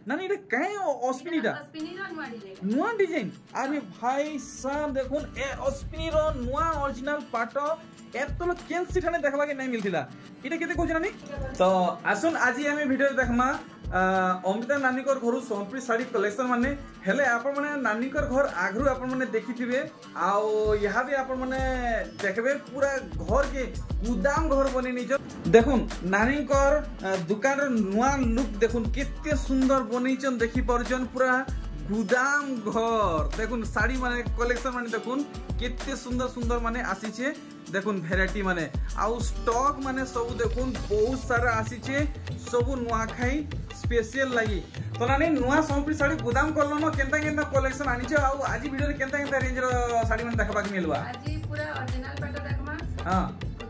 नानी इटा काहे अस्पिनीटा नुआ डिजाइन अरे भाई साहब देखुन ए अस्पिनीर नुआ ओरिजिनल पाट एतलो केन सिठाने देखबा के नै मिलथिला इटा केते कहछ नानी तो आसन आज आमे वीडियो देखमा अमृता नानीकर घर सोनपुरी साड़ी कलेक्शन माने हेले आपण माने नानीकर घर आगरु आपण माने देखिथिबे आउ यहाँ भी आपण माने देखबे पूरा घर के गुदाम घर बने निज देखुन नानीकर दुकान रो नुआ लुक देखुन केते सुंदर बनेचन देखि परचन पूरा गुदाम घर देखुन साड़ी माने कलेक्शन माने देखुन केते सुंदर सुंदर माने आसीचे देखुन वेराइटी माने आउ स्टॉक माने सब देखुन बहुत सारा आसीचे सब नुआ खाई स्पेशल लगी तो नानी नुआ सोनपुरी साड़ी गोदाम करलो केनता केनता कलेक्शन आनिछ आउ आज वीडियो रे केनता केनता रेंज रो साड़ी मन देखबा के मिलवा आज पूरा ओरिजिनल पाट देखमा हां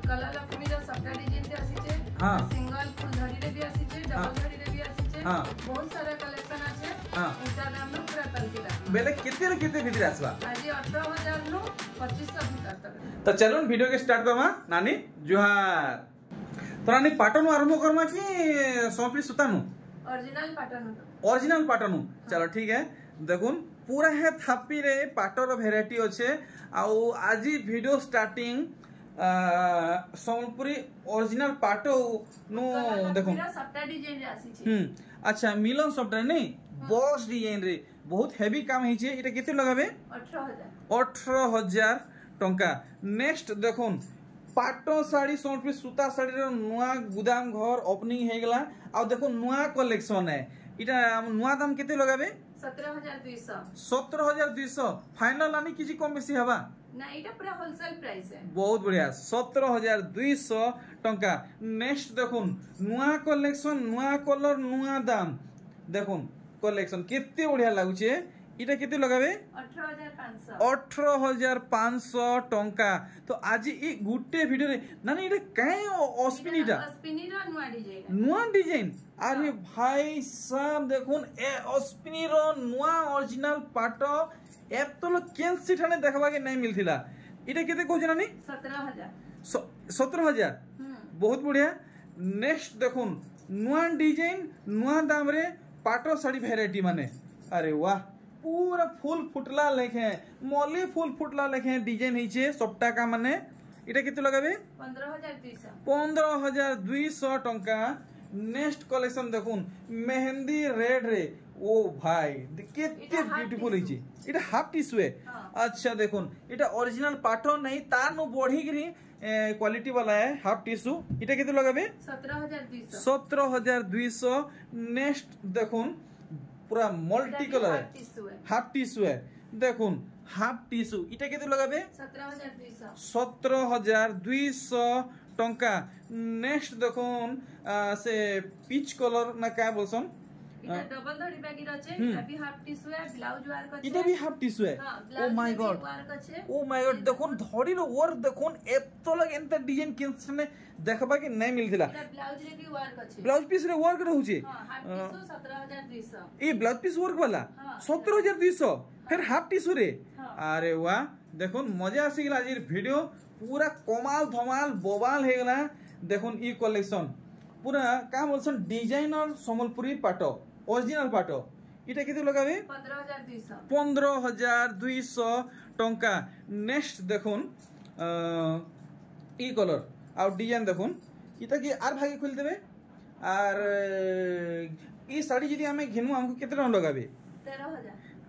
कलर लक्ष्मी रो सबटा डिजाइन रे आसीचे हां सिंगल फुल धरी रे भी आसीचे डबल धरी रे भी आसीचे हां बहुत सारा कलेक्शन आछे हां इटा दाम न पूरा तलकिला बेले केते भीतर आसबा आज 18000 नु 2500 भीतर तक तो चलो वीडियो के स्टार्ट करमा नानी जुहार तो नानी पाटन आरंभ करमा कि सोनपुरी सुतानु ओरिजिनल पाटनु चलो ठीक है देखुन पूरा है थापी रे पाटर वेराइटी अच्छे आउ आज वीडियो स्टार्टिंग सोनपुरी ओरिजिनल पाटो नु देखुन सबटा डिजाइन रे आसी छै अच्छा मिलन सबटा नहीं बॉक्स डिजाइन रे बहुत हेवी काम है छे इटा केते लगाबे 18000 टंका नेक्स्ट देखुन पाटो साड़ी सोनपुरी सूता साड़ी रो नुआ गुदाम घर ओपनिंग हे गेला आ देखो नुआ कलेक्शन है इटा नुआ दाम केते लगाबे 17200 फाइनल आनी किछि कम बेसी हबा ना इटा पूरा होलसेल प्राइस है बहुत बढ़िया 17200 टंका नेक्स्ट देखुन नुआ कलेक्शन नुआ कलर नुआ दाम देखुन कलेक्शन केते बढ़िया लागु छे इटा केते लगाबे 18500 टंका तो आज ई गुटे वीडियो रे नानी इटा काहे अस्पिनीटा नुआ डिजाइन अरे भाई साहब देखुन ए अस्पिनीर नुआ ओरिजिनल पाट एतलो केन सिठाने देखबा के नै मिलथिला इटा केते कहछ नानी 17000 बहुत बढ़िया नेक्स्ट देखुन नुआ डिजाइन नुआ दाम रे पाटो साड़ी वेराइटी माने अरे वाह पूरा फुल फुटला लेखे मली फुल फुटला लेखे डिजाइन हिचे सबटा का माने इटा केते लगाबे 15200 टंका नेक्स्ट कलेक्शन देखुन मेहंदी रेड रे ओ भाई केते ब्यूटीफुल हिचे इटा हाफ टिश्यू है अच्छा देखुन इटा ओरिजिनल पाटो नहीं तार नु बढ़ी गिरी क्वालिटी वाला है हाफ टिश्यू इटा केते लगाबे 17200 नेक्स्ट देखुन पूरा मल्टी कलर है हाफ टिश्यू है देखुन हाफ टिश्यू इटा केते लगाबे 17200 टंका नेक्स्ट देखुन से पीच कलर ना का बोलसन इटा डबल धड़ी बैगी रचे इटा भी हाफ टिश्यू है ब्लाउज वर्क अछि इटा भी हाफ टिश्यू है ओ माय गॉड देखुन धड़ी रो वर्क देखुन एतो लग एंता डिजाइन केनसने देखबा के नै मिलथिला इटा ब्लाउज रे भी वर्क अछि ब्लाउज पीस रे वर्क रहू छी हां हाफ टिश्यू 17200 ई ब्लाउज पीस वर्क वाला 17200 फिर हाफ टिश्यू रे अरे वाह देखुन मजा आसी गेला आज वीडियो पूरा कमाल धमाल बोबाल हे गेला देखुन ई कलेक्शन पूरा का बोलसन डिजाइनर संबलपुरी पाटो ओरिजिनल पाटो इटा केते लगाबे 15200 टंका नेक्स्ट देखुन ई कलर आ डिजाइन देखुन इटा की आर भागे खोल देबे आर ई साड़ी जदी हमें घिनु हमको केते टका लगाबे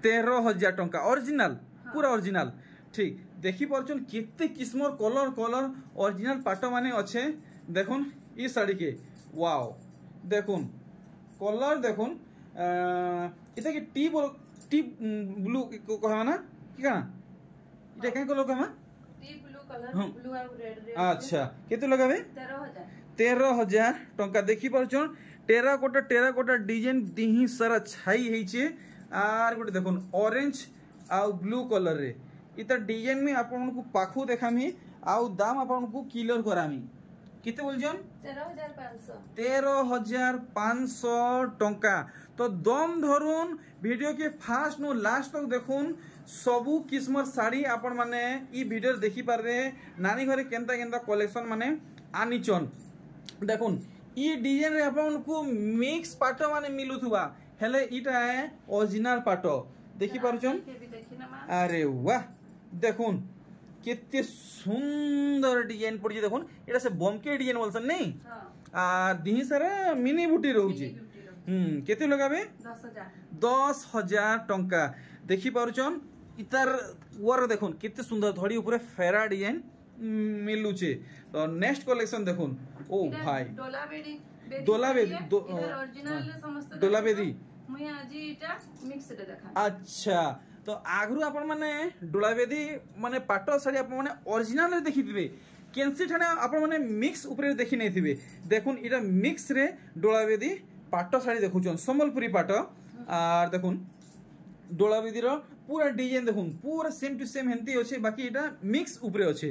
13000 टंका ओरिजिनल पूरा ओरिजिनल ठीक देखि परचन केते किस्मर कलर ओरिजिनल पाटो माने अच्छे देखुन ई साड़ी के वाओ देखुन कलर देखुन इता की टी ब्लू कहमा ना की का इटा के कलर कहमा टी ब्लू कलर ब्लू और रेड रे अच्छा केते लगाबे 13000 टंका देखि परचन टेराकोटा डिजाइन दिही सारा छाई हेचे आर गोटे देखुन ऑरेंज आ ब्लू कलर रे इता डिजाइन में आपन को पाखु देखामी आउ दाम आपन को क्लियर करामी किते बोलजन 13500 टंका तो दम धरुन वीडियो के फास्ट नु लास्ट तक देखुन सबु किस्मर साड़ी आपण माने ई वीडियो देखि पारे नानी घरे केनता केनता कलेक्शन माने आनिचन देखुन ई डिजाइन रे आपन को मिक्स पाटो माने मिलुथुवा हेले इटा है ओरिजिनल पाटो देखि पारुछन अरे वाह देखुन केते सुंदर डिजाइन पड़ी देखुन एटा से बमके डिजाइन बोलसन नहीं आ दिही सारा मिनी बुटी रहउची केते लगाबे 10,000 टंका देखि पारुछन इतार वर्क देखुन केते सुंदर धड़ी ऊपर फेरा डिजाइन मिलुचे तो नेक्स्ट कलेक्शन देखुन ओ भाई डोलाबेदी मुई आज इटा मिक्स रे देखा अच्छा तो आगरु आपण माने डोलाबेदी माने पाटो साड़ी आपण माने ओरिजिनल रे देखिथिबे केनसी ठाने आपण माने मिक्स ऊपर देखि नै थिबे देखुन इटा मिक्स रे डोलाबेदी पाटो साड़ी देखुचन संबलपुरी पाटो आर देखुन डोलाबेदी रो पूरा डिजाइन देखुन पूरा सेम टू सेम हेंती अछि बाकी इटा मिक्स ऊपर अछि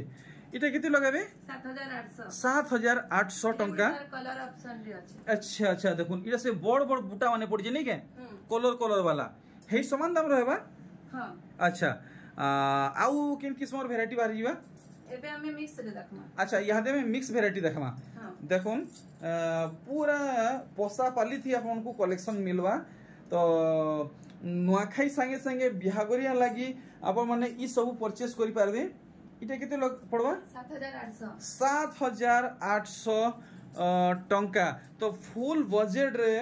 इटा केते लगाबे 7,800 टंका कलर ऑप्शन रे अछि अच्छा अच्छा देखुन इटा से बड़ बड़ बुटा माने पड़ जे नै के कलर वाला हे समान दाम रहबा हां अच्छा आउ किन किस्मर वैरायटी बाहर जीवा एबे हमें मिक्स रे देखमा अच्छा यहाँ दे में मिक्स वैरायटी देखमा देखुन पूरा पोसा पाली थी आपन को कलेक्शन मिलवा तो नुआखाई संगे संगे बिहागरिया लागि आपन माने ई सब परचेस करि पारबे इटा केते पड़वा 7,800 टंका तो फुल बजेट रे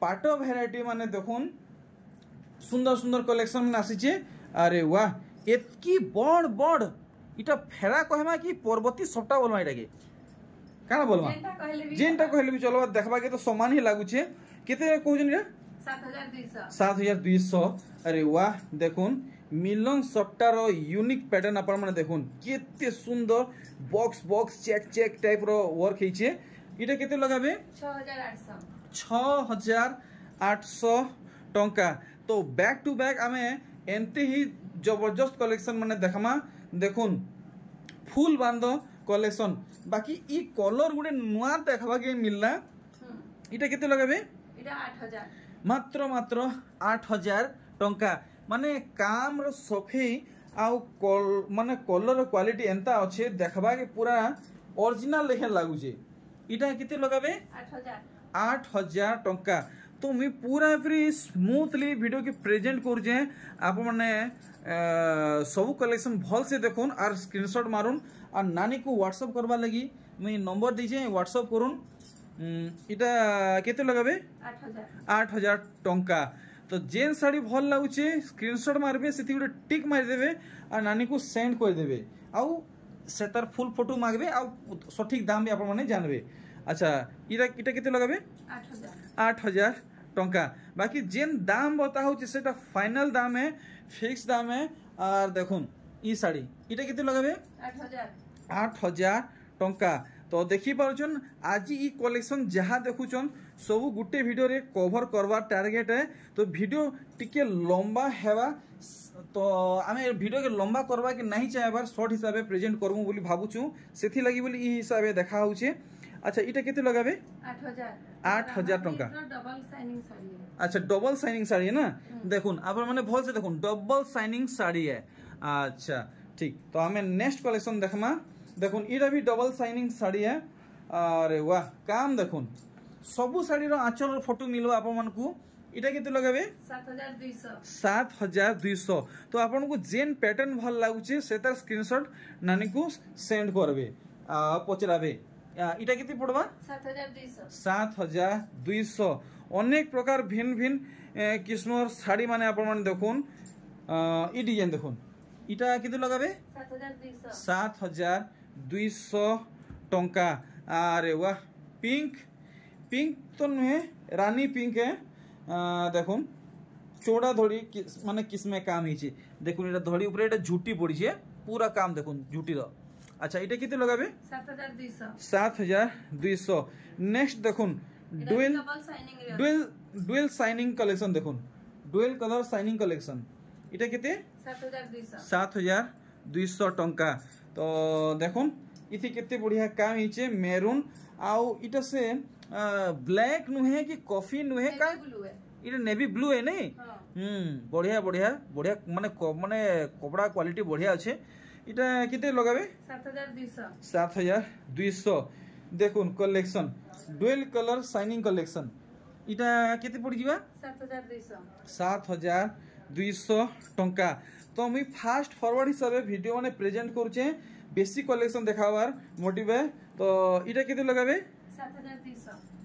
पाटो वैरायटी माने देखुन सुंदर सुंदर कलेक्शन में आसी अरे वाह एतकी बड़ बड़ इटा फेरा कहमा कि पर्वती सप्ता बोलमा इटा के काना बोलमा जेनटा कहले भी चलो देखबा के तो समान ही लागु छे केते कहजन रे 7,200 अरे वाह देखुन मिलन सप्तार यूनिक पैटर्न आपण माने देखुन केते सुंदर box box check check type रो वर्क हेचे इटा केते लगाबे 6,800 टंका तो बैक टू बैक आमे एंते ही जबरदस्त कलेक्शन माने देखमा देखुन फुल बांधो कलेक्शन बाकी ई कलर गुडे नुआ देखबा के मिलला इटा केते लगाबे इटा 8,000 मात्र मात्र 8,000 टंका माने काम रो सफेई आउ माने कलर क्वालिटी एंता अच्छे देखबा के पूरा ओरिजिनल लेखे लागु छे इटा केते लगाबे 8,000 टंका तो मी पूरा फ्री स्मूथली वीडियो के प्रेजेंट कर जे आप माने सब कलेक्शन भल से देखुन और स्क्रीनशॉट मारुन और नानी को व्हाट्सएप करबा लगी मी नंबर दीजे व्हाट्सएप करुन इटा केते लगाबे 8,000 टंका तो जेन साड़ी भल लागुचे स्क्रीनशॉट मारबे सेति गुटे टिक मार देबे और नानी को सेंड कर देबे आउ सेतार फुल फोटो मांगबे आ सठिक दाम भी आपण माने जानबे अच्छा इटा केते लगाबे 8,000 टंका बाकी जेन दाम बताउ जे सेटा फाइनल दाम है फिक्स दाम है और देखुन ई साड़ी इटा केते लगाबे 8,000 टंका तो देखि पारुछन आज ई कलेक्शन जहाँ देखुछन सब गुटे वीडियो रे कवर करवा टारगेट है तो वीडियो टिके लंबा हेबा तो आमे वीडियो के लंबा करवा के नहीं चाहेबार शॉर्ट हिसाब से प्रेजेंट करमु बोली भाबुछु सेथि लागि बोली ई हिसाब से देखा होउछे अच्छा इटा केते लगाबे 8,000 टंका डबल शाइनिंग साड़ी है अच्छा डबल शाइनिंग साड़ी है ना देखुन आप माने भल से देखुन डबल शाइनिंग साड़ी है अच्छा ठीक तो हमें नेक्स्ट कलेक्शन देखमा देखुन इटा भी डबल शाइनिंग साड़ी है अरे वाह काम देखुन सबु साड़ी रो आंचल फोटो मिलवा आप मन को इटा केते लगाबे 7,200 तो आपन को जेन पैटर्न भल लागुचे सेतार स्क्रीनशॉट नानी को सेंड करबे पचराबे इटा केते पड़वा 7,200 अनेक प्रकार भिन्न भिन्न किस्मर साड़ी माने आपण माने देखुन ई डिजाइन देखुन इटा केते लगाबे 7,200 टंका अरे वाह पिंक पिंक तो नुहे रानी पिंक है देखुन चौड़ा धड़ी माने किसमें काम हिचे देखुन इटा धड़ी ऊपर इटा झूटी पड़ी छे पूरा काम देखुन झूटी रो अच्छा इटा केते लगाबे 7,200 नेक्स्ट देखुन डुअल शाइनिंग कलेक्शन देखुन डुअल कलर शाइनिंग कलेक्शन इटा केते 7,200 टंका तो देखुन इथि केते बढ़िया काम हिचे मेरून आउ इटा से ब्लैक नुहे कि कॉफी नुहे का इटा नेवी ब्लू है नहीं बढ़िया बढ़िया बढ़िया माने माने कपड़ा क्वालिटी बढ़िया अच्छे इटा किते लगाबे 7,200 देखुन collection dual colour shining collection इटा केते पड़ी जिबा 7200 टंका। तो मुई फास्ट फॉरवर्ड हिसाब वीडियो माने प्रेजेंट करूचे बेसी कलेक्शन देखावार मोटिव है। तो इटा केते लगाबे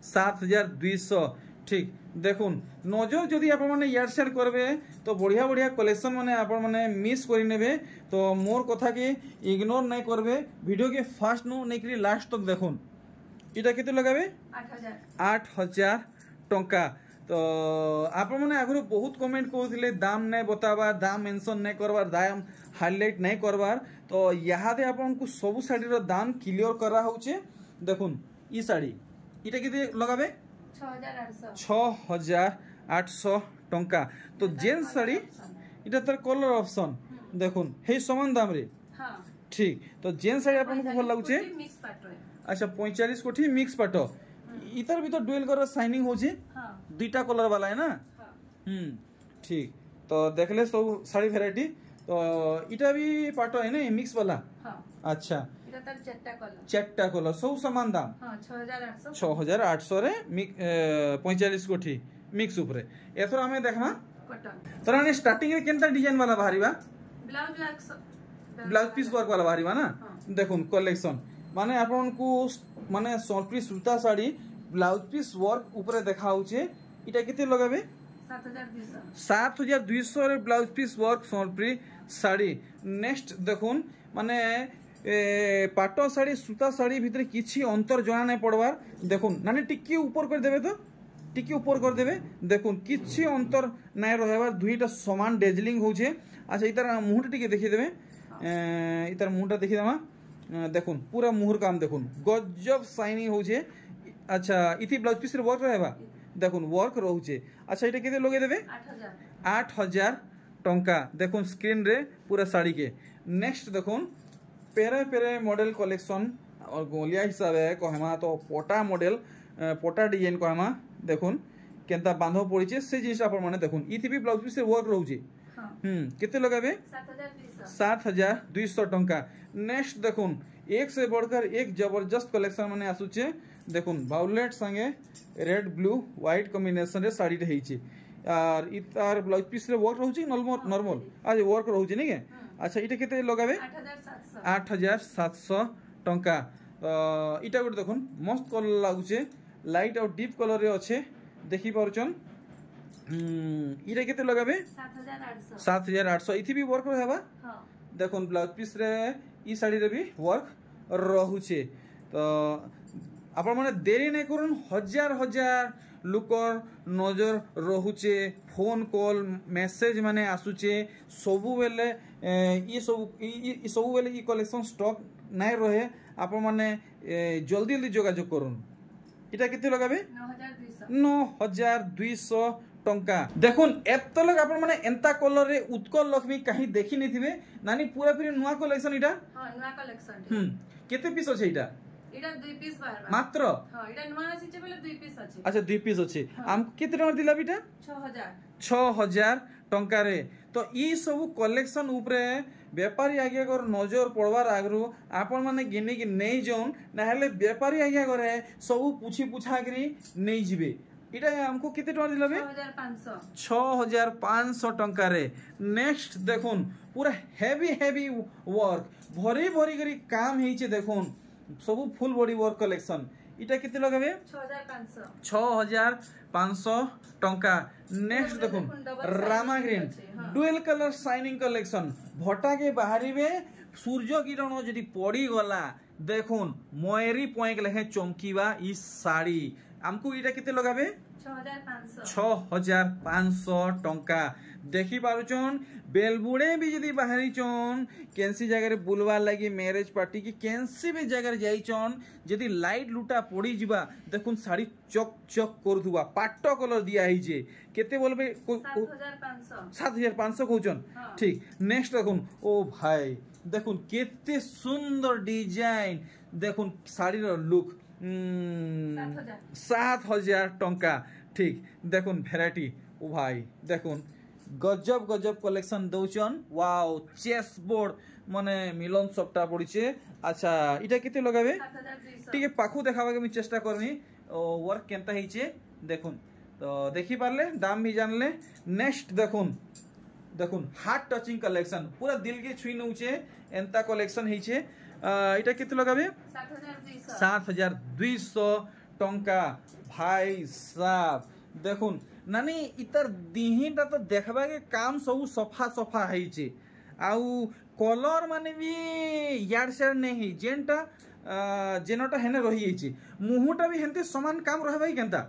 7200 ठीक। देखुन नजर जदि आप माने यार शेयर करबे तो बढ़िया बढ़िया कलेक्शन माने आप माने मिस करि नेबे। तो मोर कथा के इग्नोर नहीं करबे, वीडियो के फास्ट नु नहीं करी लास्ट तक देखुन। इटा केते लगाबे 8000 टंका। तो आप मैंने आगु बहुत कमेंट करते दाम नहीं बताबार, दाम मेंशन नहीं करबार, दाम हाईलाइट नहीं करबार। तो यहाँ आपको सबू शाढ़ी दाम क्लियर करा होचे। देखुन ई शाढ़ी इटा केते लगाबे 6800 टंका। तो जेंट्स शाढ़ी इटा तार कलर ऑप्शन देखुन हे समान दाम रे ठीक। तो जेंट्स शाढ़ी आपको भल लागुचे। अच्छा 45 कोठी मिक्स पाटो इतर भी तो डुअल कलर शाइनिंग होचे दुईटा कलर वाला है ना। ठीक। तो देखले सब साड़ी वैरायटी। तो इटा भी पाटो है ना मिक्स वाला। अच्छा इटा तार चारटा कलर सब समान दाम 6800 रे 45 कोठी मिक्स ऊपर। एथर हमें देखना कॉटन। तो रानी स्टार्टिंग रे केनता डिजाइन वाला बाहरीबा ब्लाउज पीस वर्क वाला बाहरीबा ना। देखुन कलेक्शन माने आपनको माने सोनप्री सूता साड़ी ब्लाउज पीस वर्क ऊपर देखा होचे। इटा केते लगाबे 7200 रे ब्लाउज पीस वर्क सोनप्री साड़ी। नेक्स्ट देखुन माने पाटो साड़ी सूता साड़ी भितर किछि अंतर जना नहीं पड़वार। देखुन नानी टिकी ऊपर कर देबे तो टिकी ऊपर कर देबे। देखुन किछि अंतर नहीं रहबार दुईटा समान डेजलिंग होचे। अच्छा इतार मुहटा टिके देखि देबे, इतार मुहटा देखि देमा। देखुन पूरा मुहर काम देखुन गजब शाइनिंग होचे। अच्छा इथि ब्लाउज पीस रे वर्क रहबा देखुन वर्क रहउचे। अच्छा इटा केते लगे देबे 8000 टंका। देखुन स्क्रीन रे पूरा साड़ी के। नेक्स्ट देखुन पेरे पेरे मॉडल कलेक्शन और गोलिया हिसाब है कहमा तो पोटा मॉडल पोटा डिजाइन कहमा। देखुन केनता बांधो पड़ीचे से जिनिस आप माने देखुन इथि भी ब्लाउज पीस रे वर्क रहउचे। केते लगाबे 7200 टंका। नेक्स्ट देखुन एक से बढ़कर एक जबरदस्त कलेक्शन माने आसुचे। देखुन वायलेट संगे रेड ब्लू व्हाइट कॉम्बिनेशन रे साड़ी रहीचे और इतार ब्लाउज पीस रे वर्क रहउची नॉर्मल आज वर्क रहउची नहीं के। अच्छा इटा केते लगाबे 8700 टंका। इटा गुड देखुन मस्त कलर लागुचे लाइट और डीप कलर रे अच्छे देखि पारुचन। इटा केते लगाबे 7800 इथि भी वर्क रहबा। देखुन ब्लाउज पीस रे ई साड़ी रे भी वर्क रहउचे। तो आपण माने देरी नहीं करुन हजार हजार लुकर नजर रहूचे फोन कॉल मेसेज माने आसुचे सबु बेले सबु बेले ई कलेक्शन स्टॉक नहीं रहे। आपण माने जल्दी जल्दी जोगाजोग करुन। इटा केते लगाबे 9200 टंका। देखुन एतलक आपण माने एंता कलर रे उत्कल लक्ष्मी कहीं देखि नहीं थिबे नानी पूरा फिर नुआ कलेक्शन। इटा नुआ कलेक्शन केते पीस अछि इटा इटा 2 पीस बाहर मात्र। हां इटा नुआ आसीचे बोले 2 पीस अछि। अच्छा 2 पीस अछि हमको केते टका दिला बिटा 6000 टंका रे। तो ई सब कलेक्शन ऊपरे व्यापारी आगे अगर नजर पड़वार आगरु आपण माने गिनी कि नहीं जोन ना हेले व्यापारी आगे करे सब पूछी पूछा करी नहीं जिबे। इटा हमको केते टका दिला बे 6500 टंका रे। नेक्स्ट देखुन पूरा हेवी वर्क भरी भरी करी काम हेचे। देखुन सब फुल बॉडी वर्क कलेक्शन। इटा केते लगाबे 6500 टंका। नेक्स्ट देखुन Rama green dual colour shining collection भटा के बाहरीबे सूर्य किरण जदि पड़ी गला देखुन मयरी पॉइंट लेखे चमकीबा ई साड़ी हमको इटा केते लगाबे 6500 टंका। देखि पारुचन बेलबुड़े भी जदि बाहरी चन केंसी जगह बुलवार लगी मैरिज पार्टी की केंसी भी जगह जाइचन जदि लाइट लुटा पड़ी जिबा देखुन साड़ी चक चक करथुबा पाटो कलर दिया हिजे केते बोलबे 7500 कहउचन ठीक। नेक्स्ट देखुन ओ भाई देखुन केते सुंदर डिजाइन देखुन साड़ी रो लुक 7000 टंका ठीक। देखुन वैरायटी ओ भाई देखुन गजब गजब कलेक्शन दौचन वाओ चेस बोर्ड माने मिलन सबटा पड़ीचे। अच्छा इटा केते लगाबे ठीक है पाखु देखाबा के मैं चेष्टा करनी वर्क केनता हिचे। देखुन तो देखी पारले दाम भी जानले। नेक्स्ट देखुन देखुन हार्ट टचिंग कलेक्शन पूरा दिल के छुई नउचे एंता कलेक्शन हेचे। एटा केते लगाबे 7200 टंका भाई साहब। देखुन नानी इतर दिहिटा तो देखबा के काम सब सफा सफा हेचे आउ कलर माने भी यार शेर नहीं जेनटा जेनटा हेने रही हेचे मुहुटा भी हेंते समान काम रहे भाई केनता।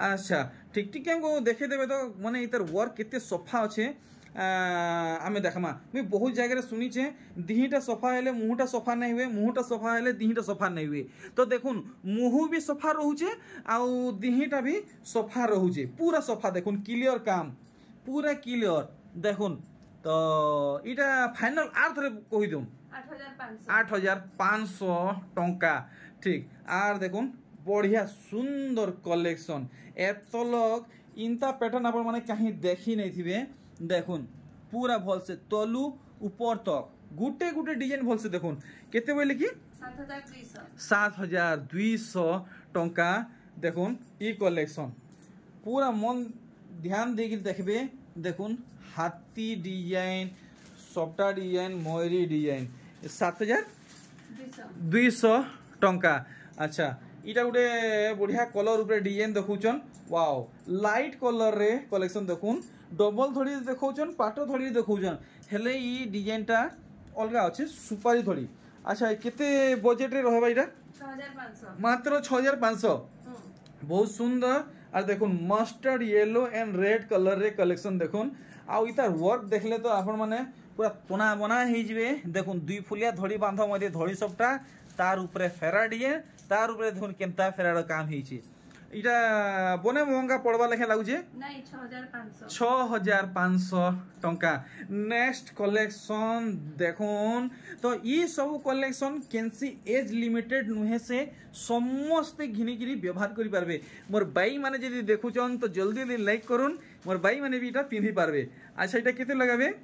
अच्छा ठीक ठीक को देखे देबे तो माने इतर वर्क केते सफा अच्छे आमे देखमा मुई बहुत जगह रे सुनी छे दिहिटा सफा हेले मुहुटा सफा नहीं हुए मुहुटा सफा हेले दिहिटा सफा नहीं हुए। तो देखुन मुहु भी सफा रहूचे आउ दिहिटा भी सफा रहूचे पूरा सफा। देखुन क्लियर काम पूरा क्लियर देखुन। तो इटा फाइनल आर थरे कहि दूं 8500 टंका ठीक। आर देखुन बढ़िया सुंदर कलेक्शन एतलक इंता पैटर्न आपण माने कहीं देखी नहीं थिबे। देखुन पूरा भल से तलू ऊपर तक गुटे गुटे डिजाइन भल से देखुन केते बोले कि 7200 टंका। देखुन ई कलेक्शन पूरा मन ध्यान देके देखबे। देखुन हाथी डिजाइन सबटा डिजाइन मयूरी डिजाइन 7200 टंका। अच्छा इटा गोटे बढ़िया कलर ऊपर डिजाइन देखुचन वाओ लाइट कलर रे कलेक्शन देखुन डबल धड़ी देखौचन पाटो धड़ी देखौचन हेले ई डिजाइन टा अलगा अछि सुपारी धड़ी। अच्छा केते बजट रे रहबा इटा 6500 मात्र 6500 बहुत सुंदर। और देखुन mustard yellow and red colour रे कलेक्शन देखुन आउ इतार वर्क देखले तो आपण माने पूरा कोना बना ही जिवे। देखुन दुई फुलिया धड़ी बांध मध्ये धड़ी सबटा तार ऊपर फेरा डिजाइन तार ऊपर देखुन केनता फेरार काम हिची। इटा बने महंगा पड़वा लेखे लागुचे नहीं 6500 टंका। नेक्स्ट कलेक्शन देखुन तो ये सब कलेक्शन केनसी एज लिमिटेड नुहे से समस्त घिनिगिरी व्यवहार करि पारबे। मोर बाई माने जदी देखुचन तो जल्दी जल्दी लाइक करुन मोर बाई माने भी इटा पिंधि पारबे। अच्छा इटा केते लगाबे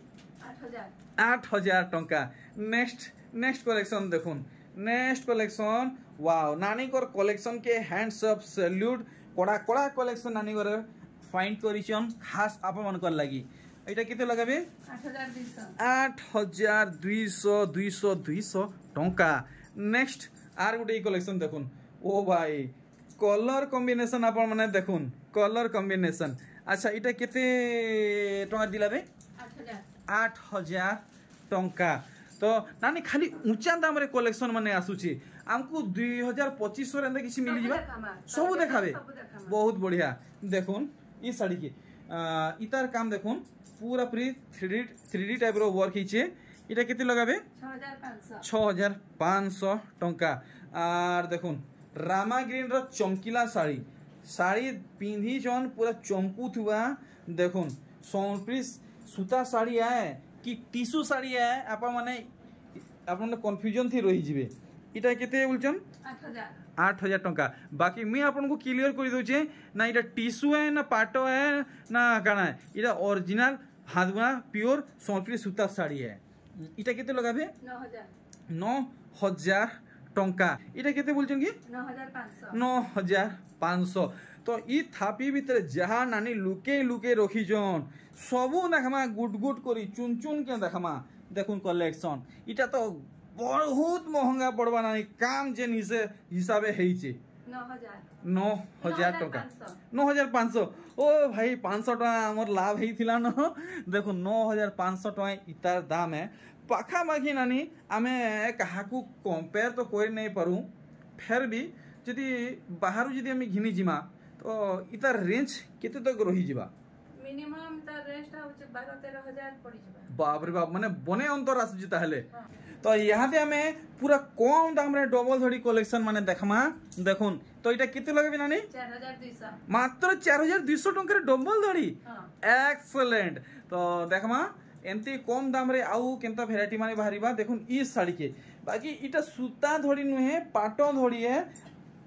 8000 टंका। नेक्स्ट कलेक्शन देखुन नेक्स्ट कलेक्शन वाओ नानी कर कलेक्शन के हैंड्स अप सैल्यूट कड़ा कड़ा कलेक्शन नानी कर फाइंड करिचन खास आपन मन कर लागि। एटा केते लगाबे 8200 टंका। नेक्स्ट आर गुटे कलेक्शन देखुन ओ भाई कलर कॉम्बिनेशन आपन माने देखुन कलर कॉम्बिनेशन। अच्छा इटा केते टंका दिलाबे 8000 टंका। तो नानी खाली ऊंचा दाम रे कलेक्शन माने आसुची हमको 2025 रे किसी मिली जिबा सब देखाबे बहुत बढ़िया। देखुन ई साड़ी के इतार काम देखुन पूरा पूरी 3D टाइप रो वर्क हिचे। इटा केते लगाबे 6500 टंका। आर देखुन रामा ग्रीन रो चमकीला साड़ी पिंधी जन पूरा चमकू थुआ। देखुन सोनप्रिस सूता साड़ी है कि टिश्यू साड़ी है आपा माने आपन कंफ्यूजन थी रही जिवे। इटा केते बोलचन 8000 टंका। बाकी मैं आपन को क्लियर कर दोचे ना इटा टिश्यू है ना पाटो है ना काना है इटा ओरिजिनल हाथ बुना प्योर सोनप्रिस सूता साड़ी है। इटा केते लगाबे 9000 टंका। इटा केते बोलचन कि 9500। तो ई थापी भीतर जहा नानी लुके लुके रखी जन सबू देखमा गुड गुड करी चुन चुन के देखमा। देखुन कलेक्शन इटा तो बहुत महंगा पड़वा नानी काम जेन हिसाबे हेइचे 9000 टंका 9500। ओ भाई 500 टका हमर लाभ हेइथिला न। देखो 9500 टका इतार दाम है पाखा पाखी नानी आमे काहाकू कंपेयर तो कोई नहीं पारू फिर भी जदी बाहर जदी आमे घिनी जिमा तो इतार रेंज केते तक रही जिबा मिनिमम ता रेंज ता होचे 12-13 पड़ी जिबा। बाप रे बाप माने बने अंतर आसु जिता हेले। तो यहाँ पे हमें पूरा कम दाम रे डबल धड़ी कलेक्शन माने देखमा। देखुन तो इटा केते लगबे नानी 4200 मात्र 4200 टंका रे डबल धड़ी एक्सीलेंट। तो देखमा एंती कम दाम रे आउ केनता वैरायटी माने बाहरीबा। देखुन ई साड़ी के बाकी इटा सूता धड़ी नुहे पाटो धड़ी है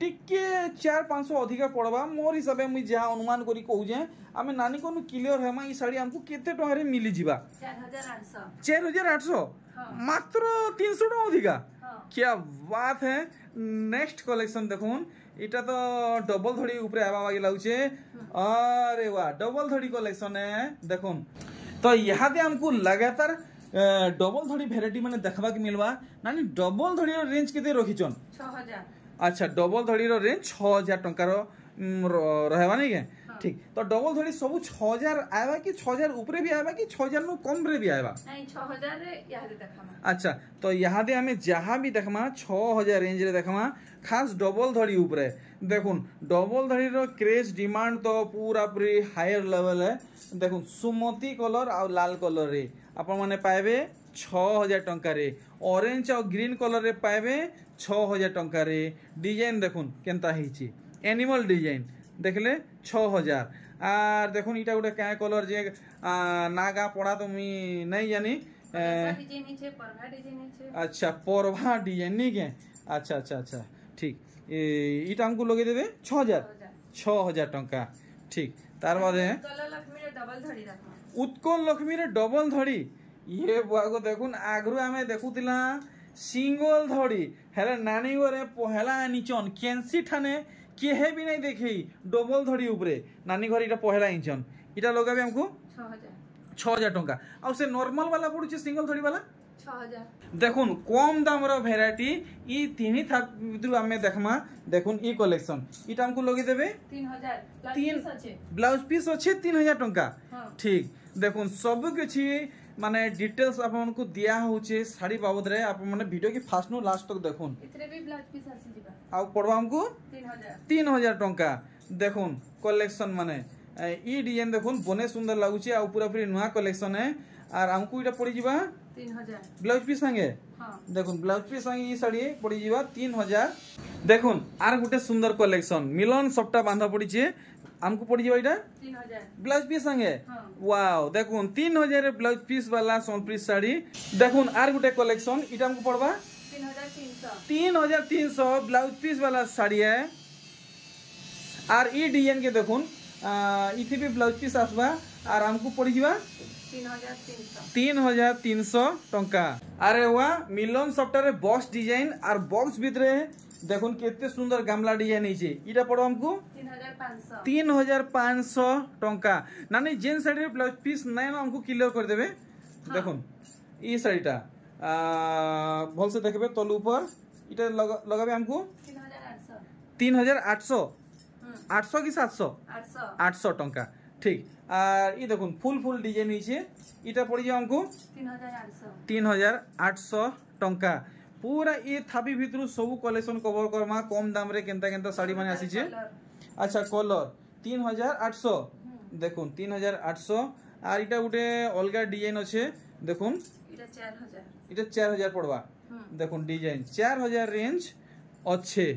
टिके 400-500 अधिका पड़वा मोर हिसाब मुझे जहाँ अनुमान करी कहूँ जे आमे नानी को क्लियर है ई साड़ी हमको केते टका रे मिली जिबा 4800 मात्र 300 टका अधिका। क्या बात है। नेक्स्ट कलेक्शन देखुन इटा तो डबल धड़ी ऊपर आवा वाली लाଗୁଛେ अरे वाह डबल धड़ी कलेक्शन है देखो। तो यहाँ दे हमको लगातार डबल धड़ी भेराइटी माने देखबा के मिलवा नानी डबल धड़ी रो रेंज केते रखिचन 6000। अच्छा डबल धड़ी रो रेंज 6000 टंका रो रहबा नहीं के ठीक। तो डबल धड़ी सब 6000 आएबा कि 6000 ऊपर भी आएबा कि 6000 नु कम रे भी आएबा नहीं 6000 रे यहाँ दे देखमा। अच्छा तो यहाँ दे हमें जहाँ भी देखमा 6000 रेंज रे देखमा खास डबल धड़ी ऊपर देखुन डबल धड़ी रो क्रेज डिमांड तो पूरा पूरी हायर लेवल है। देखुन सुमती कलर आ लाल कलर रे आपण माने पाएबे 6000 टंका रे ऑरेंज और ग्रीन कलर रे पाएबे 6000 टंका रे। डिजाइन देखुन केनता हिची एनिमल डिजाइन देखले 6000 आर देखुन इटा गोटे क्या कलर जे नागा पड़ा तो मी नहीं जानी अच्छा परभा डिजाइन नहीं के अच्छा अच्छा अच्छा ठीक इटा हमको लगे देबे 6000 टंका ठीक। तार बाद उत्कल लक्ष्मी रे डबल धड़ी ये बुआ देखुन आगरु आमे देखुतिला सिंगल धड़ी हेले नानी घरे पहला आनिचन केंसी ठाने केहे भी नहीं देखी डबल धड़ी ऊपरे नानी घर इटा पहला आनिचन इटा लगाबे हमको 6000 टंका आ से नॉर्मल वाला पड़ुचे सिंगल धड़ी वाला 6000। देखुन कम दाम रो वेराइटी ई तीन था बितरु हमें देखमा देखुन ई कलेक्शन इटा हमको लगे देबे 3000 ब्लाउज पीस अच्छे 3000 टंका ठीक। देखुन सब किछि माने डिटेल्स आपन को दिया होचे साड़ी बाबद रे आप माने वीडियो की फास्ट नु लास्ट तक देखुन इतरे भी ब्लाउज पीस आसी दिबा आ पड़वा हमको 3000 टंका। देखुन कलेक्शन माने ई डिजाइन देखुन बने सुंदर लागुचे आ पूरा पूरी नया कलेक्शन है और हमको इटा पड़ी जीवा 3000 ब्लाउज पीस संगे देखुन ब्लाउज पीस संगे ई साड़ी पड़ी जीवा 3000। देखुन आर गुटे सुंदर कलेक्शन मिलन सबटा बांधा पड़ी छे हमको पड़ी जीवा इटा 3000 ब्लाउज पीस संगे वाओ देखुन 3000 रे ब्लाउज पीस वाला सोनप्री साड़ी। देखुन आर गुटे कलेक्शन इटा हमको पड़वा 3300 ब्लाउज पीस वाला साड़ी है और ई डिजाइन के देखुन इथे भी ब्लाउज पीस आसबा और हमको पड़ी जीवा 3300 टंका। अरे वाह मिलन सफ्टवेयर बॉक्स डिजाइन और बॉक्स भीतर देखुन केते सुंदर गामला डिजाइन है इटा पड़ो हमको 3500 टंका। नानी जेन साड़ी ब्लाउज पीस नहीं हमको क्लियर कर देबे देखुन ई साड़ीटा भल से देखबे तल ऊपर इटा लगाबे हमको 3800 800 की 700 टंका ठीक। और ये देखुन फुल डिजाइन नीचे इटा पड़ी जाए हमको 3800 टंका। पूरा ये थापी भितर सब कलेक्शन कवर करमा कम दाम रे केनता केनता साड़ी माने आसी छे। अच्छा कलर 3800 देखुन 3800 और इटा गुटे अलगा डिजाइन अच्छे देखुन इटा 4000 पड़वा देखुन डिजाइन 4000 रेंज अच्छे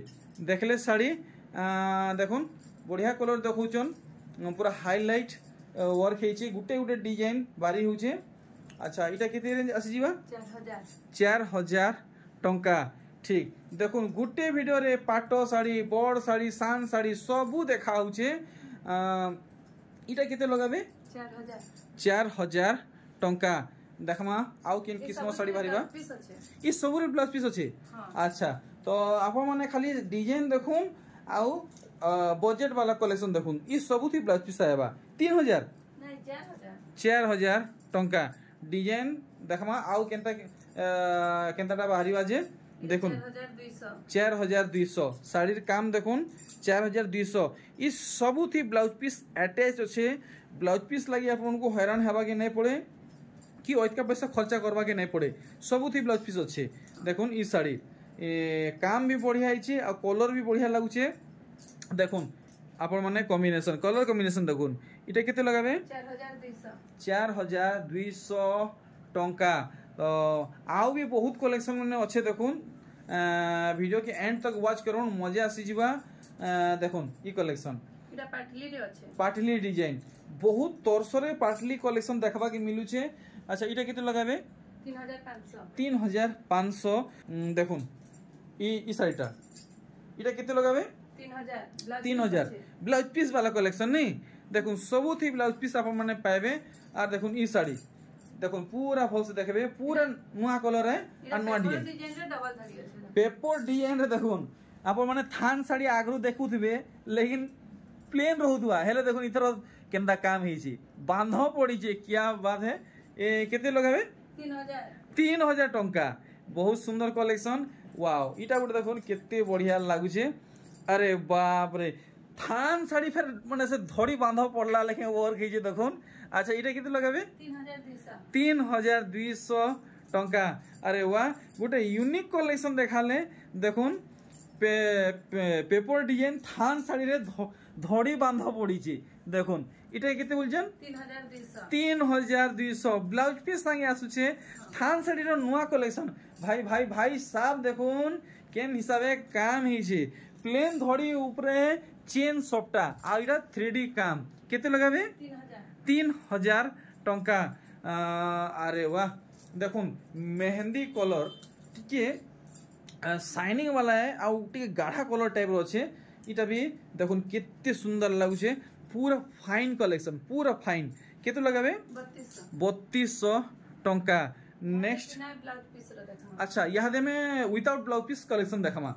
देखले साड़ी देखुन बढ़िया कलर देखुचन पूरा हाईलाइट वर्क हेची गुटे गुटे डिजाइन बारी होचे। अच्छा इटा केते रेंज आसी जीवा 4000 टंका ठीक। देखुन गुटे वीडियो रे पाटो साड़ी बड़ साड़ी सान साड़ी सबू देखा होचे इटा केते लगाबे 4000 टंका। देखमा आउ किन किस्म साड़ी बारीबा ई सबु रे ब्लाउज पीस अछि। अच्छा तो आपन माने खाली डिजाइन देखुन आउ बजट वाला कलेक्शन देखुन ई सबु थी ब्लाउज पीस आएबा 3000 नहीं 4000 टंका। डिजाइन देखमा आउ केनता केनताटा बाहरीबा जे देखुन 4200 साड़ी काम देखुन 4200 ई सबु थी ब्लाउज पीस अटैच अच्छे। ब्लाउज पीस लगी आपन को हैरान हेबा के नहीं पड़े कि ओइका पैसा खर्चा करबा के नहीं पड़े सबु थी ब्लाउज पीस अच्छे। देखुन ई साड़ी काम भी बढ़िया है और कलर भी बढ़िया लगुचे। देखुन आपण माने कॉम्बिनेशन कलर कॉम्बिनेशन देखुन इटा केते लगाबे 4200 टंका। तो आउ भी बहुत कलेक्शन माने अच्छे देखुन वीडियो के एंड तक वॉच करूँ मजा आसी जीवा। देखुन ई कलेक्शन इटा पाटली रे अच्छे पाटली डिजाइन बहुत तोरसरे पाटली कलेक्शन देखबा के मिलु छे। अच्छा इटा केते लगाबे 3500 देखुन ई साड़ीटा इटा केते लगाबे 3000 ब्लाउज पीस वाला कलेक्शन नहीं देखुन सबू थी ब्लाउज पीस आप माने पाएबे। और देखुन ई साड़ी देखुन पूरा फल से देखबे पूरा नुआ कलर है और नुआ डिजाइन पेपर डिजाइन रे देखुन आपण माने थान साड़ी आगरू देखुथिबे लेकिन प्लेन रहुतुआ हेले देखुन इथर केनदा काम हेछि बांध पड़ी छे क्या बात है ए केते लगाबे 3000 टंका बहुत सुंदर कलेक्शन वाओ इटा गुटे देखुन केते बढ़िया लागु छे अरे बाप रे थान साड़ी फिर माने से धड़ी बांध पड़ला लेकिन वर्क हेछि देखुन अच्छा इटा केते लगाबे 3200 टंका अरे वाह गोटे यूनिक कलेक्शन देखाले देखुन पेपर डिजाइन थान साड़ी रे धड़ी बांध पड़ी छे देखुन इटा केते बोलछन 3200 ब्लाउज पीस संगे आसुछे थान साड़ी रो नुवा कलेक्शन भाई भाई भाई साहब देखुन केन हिसाबे काम हिछे प्लेन धड़ी ऊपरे चेन सपटा आ इटा 3D काम केते लगाबे 3000 टंका अरे वाह देखुन मेहंदी कलर टिके शाइनिंग वाला है आ टिके गाढ़ा कलर टाइप रो छे इटा भी देखुन केते सुंदर लागु छे पूरा फाइन कलेक्शन पूरा फाइन केते लगाबे 3200 टंका नेक्स्ट अच्छा यहाँ दे में विदाउट ब्लाउज पीस कलेक्शन देखामा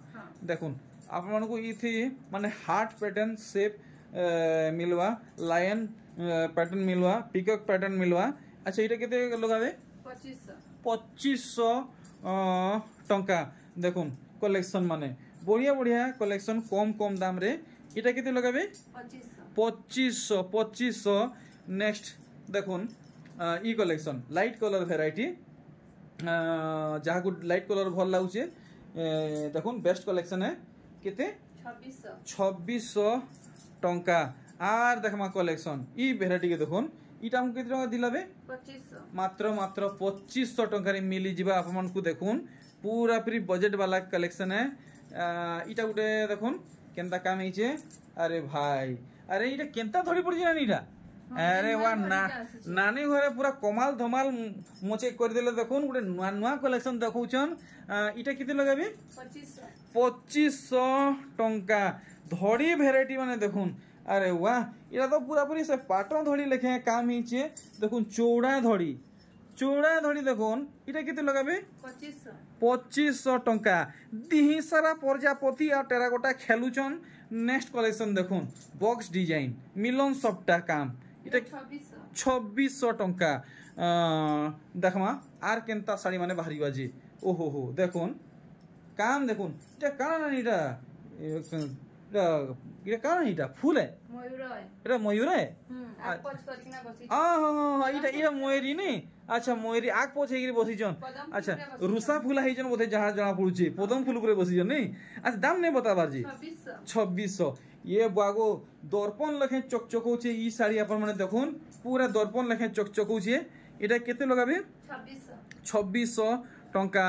देखुन आप मन को इथि माने हार्ट पैटर्न शेप मिलवा लायन पैटर्न मिलवा पिकॉक पैटर्न मिलवा अच्छा इटा केते लगाबे 2500 टंका देखुन कलेक्शन माने बढ़िया बढ़िया कलेक्शन कम कम दाम रे इटा केते लगाबे 2500 नेक्स्ट देखुन ई कलेक्शन लाइट कलर वेराइटी जहाँ को लाइट कलर भल लागुचे देखुन बेस्ट कलेक्शन है केते 2600 टंका आर देखमा कलेक्शन ई वेराइटी के देखुन इटा हम केते टंका दिलाबे 2500 मात्र 2500 टंका रे मिली जिबा आपमन को देखुन पूरा पूरी बजट वाला कलेक्शन है इटा गुटे देखुन केनता काम हिचे अरे भाई अरे इटा केनता धड़ी पड़ी ना इटा अरे वाह नानी घरे पूरा कमाल धमाल मोचे कर देले देखुन गुटे नुआ नुआ कलेक्शन देखौछन इटा केते लगाबे 2500 टंका धड़ी वेराइटी माने देखुन अरे वाह इटा तो पूरा पूरी से पाटन धड़ी लेखे काम हिचे देखुन चौड़ा धड़ी देखुन इटा केते लगाबे 2500 टंका दिही सारा प्रजापति आ टेराकोटा खेलुचन नेक्स्ट कलेक्शन देखुन बॉक्स डिजाइन मिलन सप्ता काम इटा 2600 टंका देखमा आर केनता साड़ी माने बाहरी बाजे ओहो हो देखुन काम देखुन इटा काना नानी इटा काना इटा फूल है मयूर है इटा मयूरी नहीं अच्छा मयूरी आग पोछ हेगिरी बसिजन अच्छा रुसा फूला हेजन बोधे जहां जणा पड़ुची पदम फूल करे बसिजन नहीं अच्छा दाम नहीं बताबार जी 2600 ये बागो दर्पण लखे चकचकौचे ई साड़ी अपन माने देखुन पूरा दर्पण लखे चकचकौचे इटा केते लगाबे 2600 टंका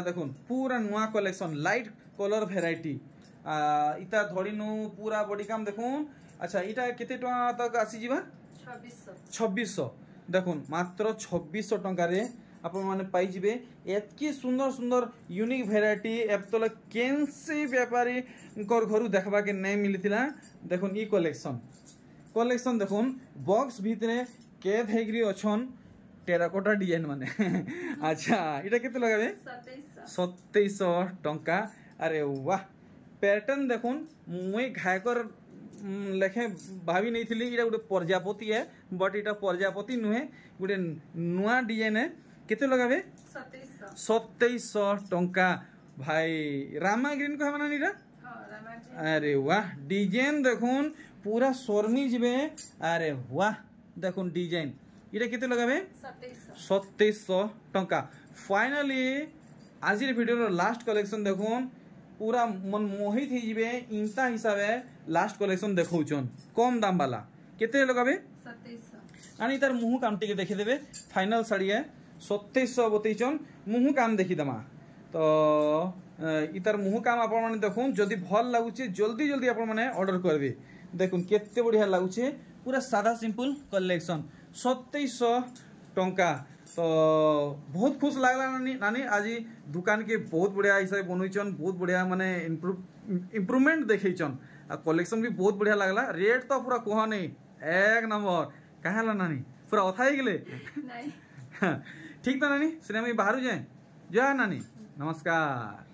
देखुन पूरा नुआ कलेक्शन लाइट कलर वेराइटी इता धड़ी नु पूरा बॉडी काम देखुन अच्छा इटा केते टका तक आसी जिबा 2600 देखुन मात्र 2600 टंका रे आपण माने पाई जिबे एतकी सुंदर सुंदर यूनिक वेराइटी एतले केनसी व्यापारी कर घरु देखबा के नै मिलिथिला देखुन ई कलेक्शन देखुन बॉक्स भितरे केद हेगरी अछन टेराकोटा डिजाइन माने अच्छा इटा केते लगाबे 2700 टंका अरे वाह पैटर्न देखुन मुई घायकर लेखे भाभी नहीं थी इटा गोटे प्रजापति है बट इटा प्रजापति नुहे गोटे नुआ डिजाइन है केते लगाबे 2700 टंका भाई रामा ग्रीन को माना नीरा अरे वाह डिजाइन देखुन पूरा स्वर्णी जिबे अरे वाह देखुन डिजाइन इटा केते लगाबे 2700 टंका फाइनली आज वीडियो लास्ट कलेक्शन देखुन पूरा मन मोहित ही जिबे इंता हिसाबे लास्ट कलेक्शन देखौचन कम दाम वाला केते लगाबे 2700 आनी तार मुह काम टिके देखि देबे फाइनल साड़ी है 2700 बतैचन मुह काम देखि दमा तो इतार मुह काम आपण माने देखुन जदी भल लागुचे जल्दी जल्दी आपण माने ऑर्डर करबे देखुन केते बढ़िया लागुचे पूरा सादा सिंपल कलेक्शन 2700 टंका तो बहुत खुश लागला नानी आज दुकान के बहुत बढ़िया हिसाब बनईचन बहुत बढ़िया माने इम्प्रूवमेंट देखैचन आ कलेक्शन भी बहुत बढ़िया लागला रेट तो पूरा कह नहीं एक नंबर कहा नानी पूरा अथा ही गले ठीक था नानी सिनेमा बाहर जाए जय नानी नमस्कार।